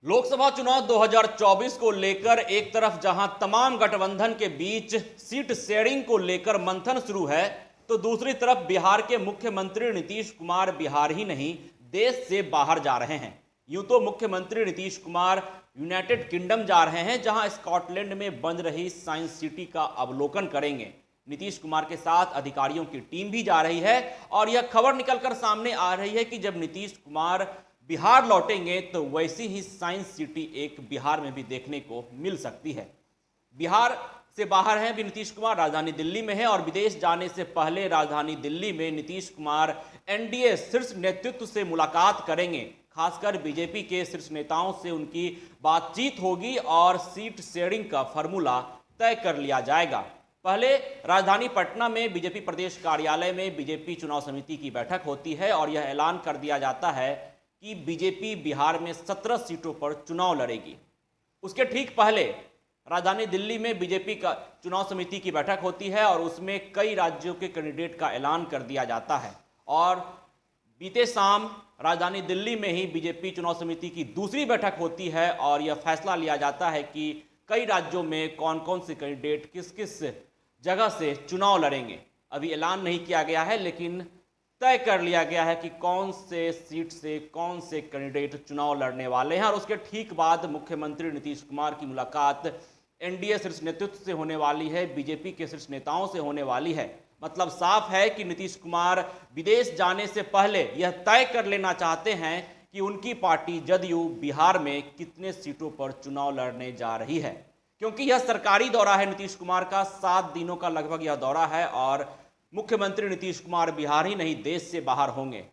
लोकसभा चुनाव 2024 को लेकर एक तरफ जहां तमाम गठबंधन के बीच सीट शेयरिंग को लेकर मंथन शुरू है, तो दूसरी तरफ बिहार के मुख्यमंत्री नीतीश कुमार बिहार ही नहीं देश से बाहर जा रहे हैं। यूं तो मुख्यमंत्री नीतीश कुमार यूनाइटेड किंगडम जा रहे हैं, जहां स्कॉटलैंड में बन रही साइंस सिटी का अवलोकन करेंगे। नीतीश कुमार के साथ अधिकारियों की टीम भी जा रही है और यह खबर निकलकर सामने आ रही है कि जब नीतीश कुमार बिहार लौटेंगे तो वैसी ही साइंस सिटी एक बिहार में भी देखने को मिल सकती है। बिहार से बाहर हैं भी नीतीश कुमार, राजधानी दिल्ली में है और विदेश जाने से पहले राजधानी दिल्ली में नीतीश कुमार एनडीए शीर्ष नेतृत्व से मुलाकात करेंगे। खासकर बीजेपी के शीर्ष नेताओं से उनकी बातचीत होगी और सीट शेयरिंग का फॉर्मूला तय कर लिया जाएगा। पहले राजधानी पटना में बीजेपी प्रदेश कार्यालय में बीजेपी चुनाव समिति की बैठक होती है और यह ऐलान कर दिया जाता है कि बीजेपी बिहार में 17 सीटों पर चुनाव लड़ेगी। उसके ठीक पहले राजधानी दिल्ली में बीजेपी का चुनाव समिति की बैठक होती है और उसमें कई राज्यों के कैंडिडेट का ऐलान कर दिया जाता है। और बीते शाम राजधानी दिल्ली में ही बीजेपी चुनाव समिति की दूसरी बैठक होती है और यह फैसला लिया जाता है कि कई राज्यों में कौन कौन से कैंडिडेट किस किस जगह से चुनाव लड़ेंगे। अभी ऐलान नहीं किया गया है, लेकिन तय कर लिया गया है कि कौन से सीट से कौन से कैंडिडेट चुनाव लड़ने वाले हैं। और उसके ठीक बाद मुख्यमंत्री नीतीश कुमार की मुलाकात एनडीए शीर्ष नेतृत्व से होने वाली है, बीजेपी के शीर्ष नेताओं से होने वाली है। मतलब साफ है कि नीतीश कुमार विदेश जाने से पहले यह तय कर लेना चाहते हैं कि उनकी पार्टी जदयू बिहार में कितने सीटों पर चुनाव लड़ने जा रही है, क्योंकि यह सरकारी दौरा है नीतीश कुमार का। 7 दिनों का लगभग यह दौरा है और मुख्यमंत्री नीतीश कुमार बिहार ही नहीं देश से बाहर होंगे।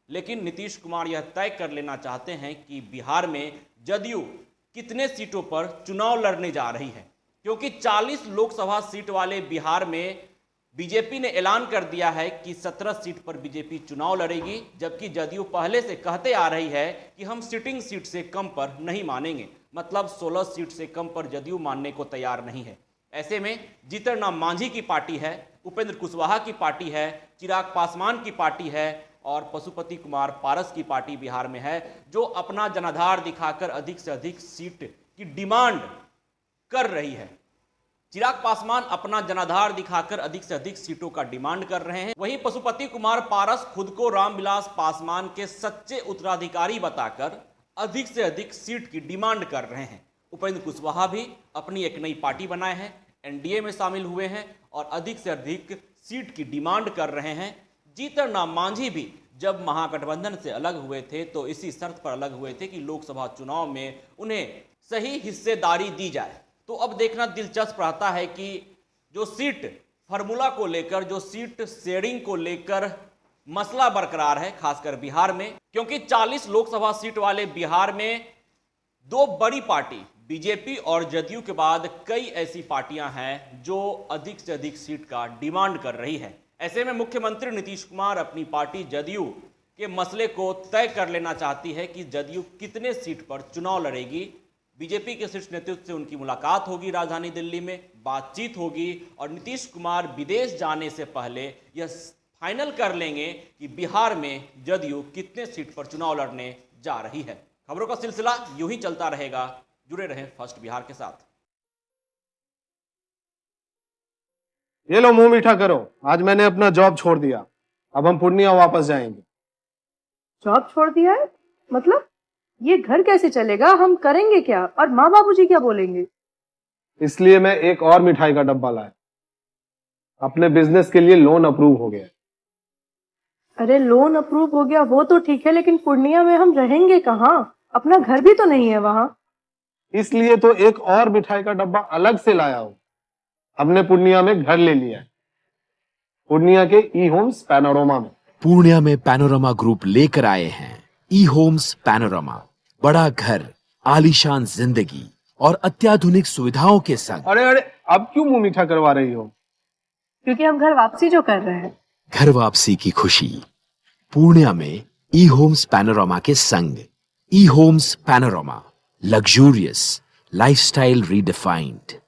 लेकिन नीतीश कुमार यह तय कर लेना चाहते हैं कि बिहार में जदयू कितने सीटों पर चुनाव लड़ने जा रही है, क्योंकि 40 लोकसभा सीट वाले बिहार में बीजेपी ने ऐलान कर दिया है कि 17 सीट पर बीजेपी चुनाव लड़ेगी, जबकि जदयू पहले से कहते आ रही है कि हम सिटिंग सीट से कम पर नहीं मानेंगे। मतलब 16 सीट से कम पर जदयू मानने को तैयार नहीं है। ऐसे में जीतन राम मांझी की पार्टी है, उपेंद्र कुशवाहा की पार्टी है, चिराग पासवान की पार्टी है और पशुपति कुमार पारस की पार्टी बिहार में है, जो अपना जनाधार दिखाकर अधिक से अधिक सीट की डिमांड कर रही है। चिराग पासवान अपना जनाधार दिखाकर अधिक से अधिक सीटों का डिमांड कर रहे हैं। वहीं पशुपति कुमार पारस खुद को रामविलास पासवान के सच्चे उत्तराधिकारी बताकर अधिक से अधिक सीट की डिमांड कर रहे हैं। उपेंद्र कुशवाहा भी अपनी एक नई पार्टी बनाए हैं, एनडीए में शामिल हुए हैं और अधिक से अधिक सीट की डिमांड कर रहे हैं। जीतन राम मांझी भी जब महागठबंधन से अलग हुए थे तो इसी शर्त पर अलग हुए थे कि लोकसभा चुनाव में उन्हें सही हिस्सेदारी दी जाए। तो अब देखना दिलचस्प रहता है कि जो सीट फार्मूला को लेकर, जो सीट शेयरिंग को लेकर मसला बरकरार है, खासकर बिहार में, क्योंकि 40 लोकसभा सीट वाले बिहार में 2 बड़ी पार्टी बीजेपी और जदयू के बाद कई ऐसी पार्टियां हैं जो अधिक से अधिक सीट का डिमांड कर रही है। ऐसे में मुख्यमंत्री नीतीश कुमार अपनी पार्टी जदयू के मसले को तय कर लेना चाहती है कि जदयू कितने सीट पर चुनाव लड़ेगी। बीजेपी के शीर्ष नेतृत्व से उनकी मुलाकात होगी राजधानी दिल्ली में, बातचीत होगी और नीतीश कुमार विदेश जाने से पहले यह फाइनल कर लेंगे कि बिहार में जदयू कितने सीट पर चुनाव लड़ने जा रही है। खबरों का सिलसिला यूं ही चलता रहेगा। जुड़े रहें फर्स्ट बिहार के साथ। ये लो मुंह मीठा करो, आज मैंने अपना जॉब छोड़ दिया, अब हम पूर्णिया वापस जाएंगे। जॉब छोड़ दिया है? मतलब ये घर कैसे चलेगा? हम करेंगे क्या? और माँ बाबूजी क्या बोलेंगे? इसलिए मैं एक और मिठाई का डब्बा लाया। अपने बिजनेस के लिए लोन अप्रूव हो गया। अरे लोन अप्रूव हो गया वो तो ठीक है, लेकिन पूर्णिया में हम रहेंगे कहाँ? अपना घर भी तो नहीं है वहाँ। इसलिए तो एक और मिठाई का डब्बा अलग से लाया हूं। हमने पूर्णिया में घर ले लिया है, पूर्णिया के ई होम्स पैनोरमा में। पूर्णिया में पैनोरमा ग्रुप लेकर आए हैं ई होम्स पैनोरमा। बड़ा घर, आलीशान जिंदगी और अत्याधुनिक सुविधाओं के संग। अरे अब क्यों मुंह मीठा करवा रही हो? क्योंकि हम घर वापसी जो कर रहे हैं। घर वापसी की खुशी पूर्णिया में ई होम्स पैनोरमा के संग। ई Homes Panorama, luxurious lifestyle redefined.